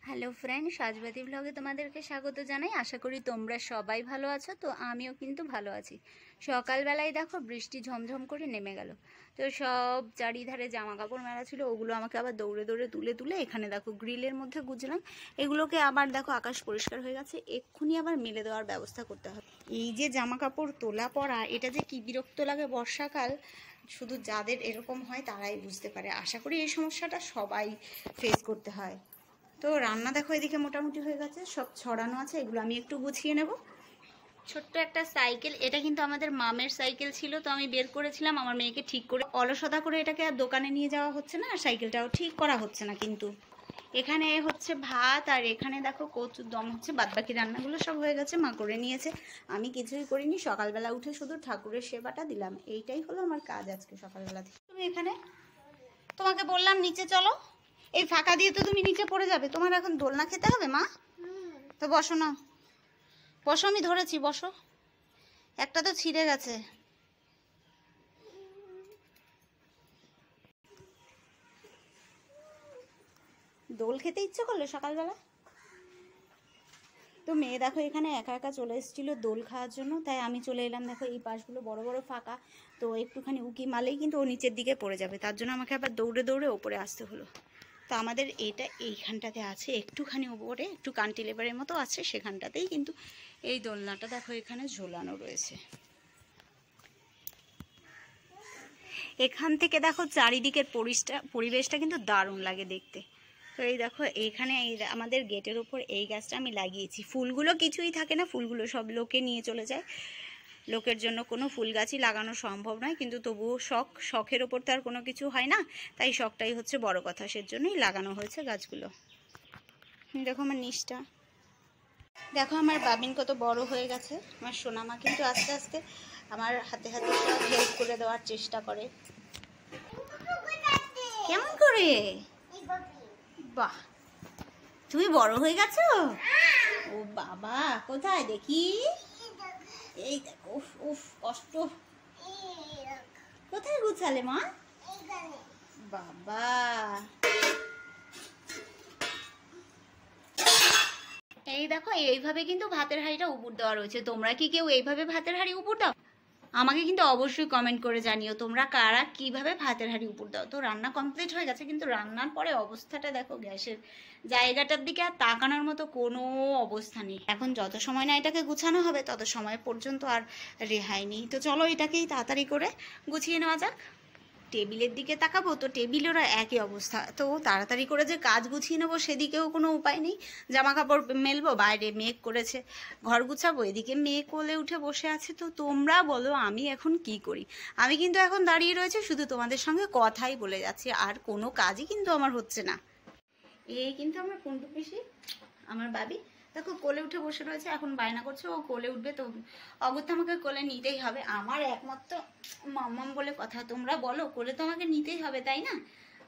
Hello friend, সাজবাতি ব্লগে তোমাদেরকে স্বাগত জানাই। আশা করি তোমরা সবাই ভালো আছো। তো আমিও কিন্তু ভালো আছি। সকালবেলায় দেখো বৃষ্টি ঝমঝম করে নেমে গেল। তো সব চারিধারে জামা কাপড় মেলা ছিল, ওগুলো আমাকে আবার দৌড়ে দৌড়ে তুলে তুলে এখানে দেখো গ্রিলের মধ্যে গুজলাম। এগুলোকে আবার দেখো আকাশ পরিষ্কার হয়ে গেছে, এক্ষুনি আবার মেলে দেওয়ার ব্যবস্থা করতে হবে। এই যে জামা কাপড় তোলা পরা, এটা যে কি বিরক্ত লাগে বর্ষাকাল, শুধু যাদের এরকম হয় তারাই বুঝতে পারে। আশা করি এই সমস্যাটা সবাই ফেস করতে হয়। তো রান্না দেখো এদিকে মোটামুটি হয়ে গেছে, সব ছড়ানো আছে, এগুলো আমি একটু গুছিয়ে নেব। ছোট্ট একটা সাইকেল, এটা কিন্তু আমাদের মামের সাইকেল ছিল, তো আমি বের করেছিলাম আমার মেয়েকে ঠিক করে। অলসতা করে এটাকে আর দোকানে নিয়ে যাওয়া হচ্ছে না, আর সাইকেলটাও ঠিক করা হচ্ছে না। কিন্তু এখানে হচ্ছে ভাত, আর এখানে দেখো কচুর দম হচ্ছে। বাদবাকি রান্নাগুলো সব হয়ে গেছে, মা করে নিয়েছে, আমি কিছুই করিনি। সকালবেলা উঠে শুধু ঠাকুরের সেবাটা দিলাম, এইটাই হলো আমার কাজ আজকে সকালবেলা থেকে। তুমি এখানে, তোমাকে বললাম নিচে চলো, এই ফাঁকা দিয়ে তো তুমি নিচে পড়ে যাবে। তোমার এখন দোলনা খেতে হবে মা, তো বসো না, বসো, আমি ধরেছি, বসো। একটা তো ছিঁড়ে গেছে। দোল খেতে ইচ্ছে করলো সকালবেলা। তো মেয়ে দেখো এখানে একা একা চলে এসেছিলো দোল খাওয়ার জন্য, তাই আমি চলে এলাম। দেখো এই পাশগুলো বড় বড় ফাঁকা, তো একটুখানি উকি মারলেই কিন্তু ও নিচের দিকে পড়ে যাবে, তার জন্য আমাকে আবার দৌড়ে দৌড়ে ওপরে আসতে হলো। তো আমাদের এটা এইখানটাতে আছে একটুখানি উপরে, একটু কান্টিলেভারের মতো আছে, সেখানটাতেই কিন্তু এই দোলনাটা দেখো এখানে ঝোলানো রয়েছে। এখান থেকে দেখো চারিদিকের পরিবেশটা কিন্তু দারুণ লাগে দেখতে। তো এই দেখো এইখানে এই আমাদের গেটের উপর এই গাছটা আমি লাগিয়েছি। ফুলগুলো কিছুই থাকে না, ফুলগুলো সব লোকে নিয়ে চলে যায়। লোকের জন্য কোনো ফুল গাছই লাগানো সম্ভব নয়, কিন্তু তবুও শখের ওপর তো আর কোনো কিছু হয় না, তাই শখটাই হচ্ছে বড় কথা, সেজন্যই লাগানো হয়েছে গাছগুলো। দেখো আমার নিচটা, দেখো আমার বাবিন কত বড় হয়ে গেছে। আমার সোনামা কিন্তু আস্তে আস্তে আমার হাতে হাতে সব হেল্প করে দেওয়ার চেষ্টা করে। কেমন করে? বাহ, তুমি বড় হয়ে গেছো। ও বাবা, কোথায় দেখি? এই দেখো, উফ উফ কষ্ট। কোথায় গুছালে মা? বাবা, এই দেখো এইভাবে কিন্তু ভাতের হাঁড়িটা উপর দেওয়া রয়েছে। তোমরা কি কেউ এইভাবে ভাতের হাঁড়ি উপর দাও? আমাকে কিন্তু অবশ্যই কমেন্ট করে জানিও তোমরা কারা কিভাবে ভাতের হাঁড়ি উপর দাও। তো রান্না কমপ্লিট হয়ে গেছে, কিন্তু রান্নার পরে অবস্থাটা দেখো, গ্যাসের জায়গাটার দিকে আর তাকানোর মতো কোনো অবস্থা নেই। এখন যত সময় না এটাকে গুছানো হবে তত সময় পর্যন্ত আর রেহাই নেই। তো চলো এটাকেই তাড়াতাড়ি করে গুছিয়ে নেওয়া যাক। টেবিলের দিকে তাকাবো তো টেবিলেরও একই অবস্থা, তো তাড়াতাড়ি করে যে কাজ গুছিয়ে নেবো সেদিকেও কোনো উপায় নেই। জামা কাপড় মেলবো, বাইরে মেঘ করেছে, ঘর গুছাবো, এদিকে মেয়ে কোলে উঠে বসে আছে। তো তোমরা বলো আমি এখন কি করি? আমি কিন্তু এখন দাঁড়িয়ে রয়েছে, শুধু তোমাদের সঙ্গে কথাই বলে যাচ্ছি, আর কোনো কাজই কিন্তু আমার হচ্ছে না। এই কিন্তু আমার কুন্টু পিসি, আমার বাবি দেখো কোলে উঠে বসে রয়েছে, এখন বায়না করছে ও কোলে উঠবে, তো অগত্যা আমাকে কোলে নিতেই হবে। আমার একমাত্র মাম্মাম বলে কথা, তোমরা বলো, কোলে তো আমাকে নিতেই হবে তাই না?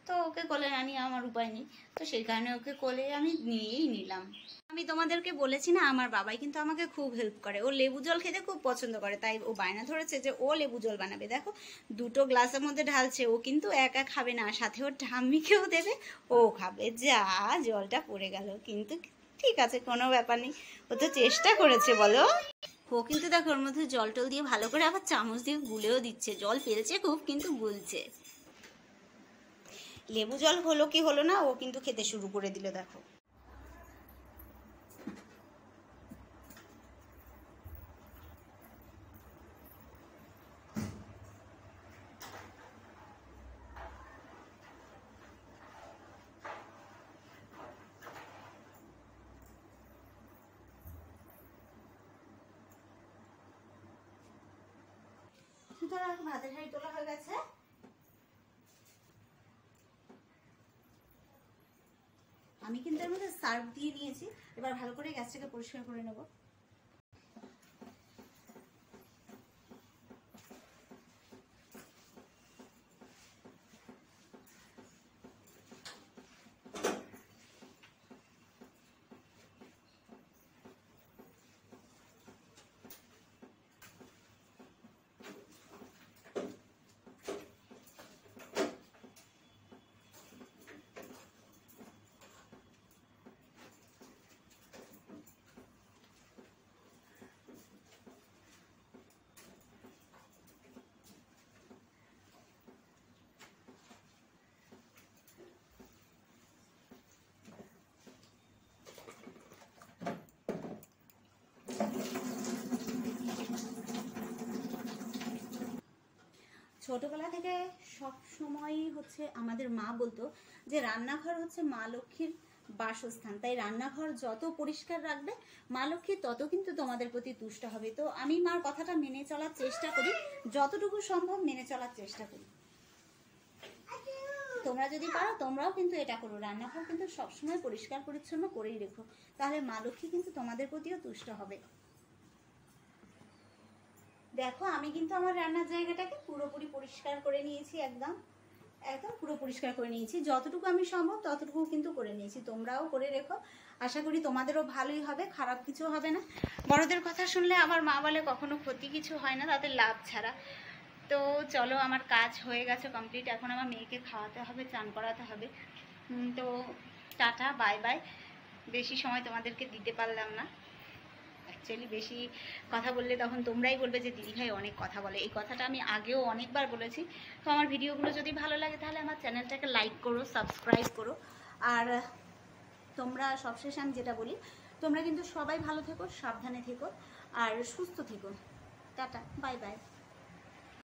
তো ওকে কোলে না নিয়ে আমার উপায় নেই, তো সেই কারণে ওকে কোলে আমি নিয়েই নিলাম। আমি তোমাদেরকে বলেছি না, আমার বাবাই কিন্তু আমাকে খুব হেল্প করে। ও লেবু জল খেতে খুব পছন্দ করে, তাই ও বায়না ধরেছে যে ও লেবু জল বানাবে। দেখো দুটো গ্লাসের মধ্যে ঢালছে, ও কিন্তু একা খাবে না, সাথে ওর ঠাম্মিকেও দেবে, ও খাবে। যা জলটা পড়ে গেল, কিন্তু ঠিক আছে, কোনো ব্যাপার নেই, ও তো চেষ্টা করেছে বলো। ও কিন্তু দেখো ওর মধ্যে জল টল দিয়ে ভালো করে আবার চামচ দিয়ে গুলেও দিচ্ছে, জল ফেলছে খুব কিন্তু গুলছে। লেবু জল হলো কি হলো না, ও কিন্তু খেতে শুরু করে দিল দেখো। সুতরাং ভাতের হাঁড়ি তোলা হয়ে গেছে। আমি কিন্তু এর মধ্যে সার্ফ দিয়ে নিয়েছি, এবার ভালো করে গ্যাসটাকে পরিষ্কার করে নেব। ছোটবেলা থেকে সব সময়ই হচ্ছে আমাদের মা বলতো যে রান্নাঘর হচ্ছে মা লক্ষ্মীর বাসস্থান, তাই রান্নাঘর যত পরিষ্কার রাখবে মা লক্ষ্মী তত কিন্তু তোমাদের প্রতি তুষ্ট হবে। তো আমি মার কথাটা মেনে চলার চেষ্টা করি, যতটুকু সম্ভব মেনে চলার চেষ্টা করি। তোমরা যদি পারো তোমরাও কিন্তু এটা করো, রান্নাঘর কিন্তু সবসময় পরিষ্কার পরিচ্ছন্ন করেই রেখো, তাহলে মা লক্ষ্মী কিন্তু তোমাদের প্রতিও তুষ্ট হবে। দেখো আমি কিন্তু আমার রান্নার জায়গাটাকে পুরোপুরি পরিষ্কার করে নিয়েছি, একদম একদম পুরো পরিষ্কার করে নিয়েছি, যতটুকু আমি সম্ভব ততটুকু কিন্তু করে নিয়েছি। তোমরাও করে রেখো, আশা করি তোমাদেরও ভালোই হবে, খারাপ কিছু হবে না। বড়দের কথা শুনলে আমার মা বলে কখনো ক্ষতি কিছু হয় না, তাদের লাভ ছাড়া। তো চলো, আমার কাজ হয়ে গেছে কমপ্লিট, এখন আমার মেয়েকে খাওয়াতে হবে, চান করাতে হবে। তো টাটা, বাই বাই। বেশি সময় তোমাদেরকে দিতে পারলাম না, অ্যাকচুয়ালি বেশি কথা বললে তখন তোমরাই বলবে যে দিদিভাই অনেক কথা বলে, এই কথাটা আমি আগেও অনেকবার বলেছি। তো আমার ভিডিওগুলো যদি ভালো লাগে তাহলে আমার চ্যানেলটাকে লাইক করো, সাবস্ক্রাইব করো। আর তোমরা সবশেষে আমি যেটা বলি, তোমরা কিন্তু সবাই ভালো থেকো, সাবধানে থেকো আর সুস্থ থেকো। Tata, bye bye.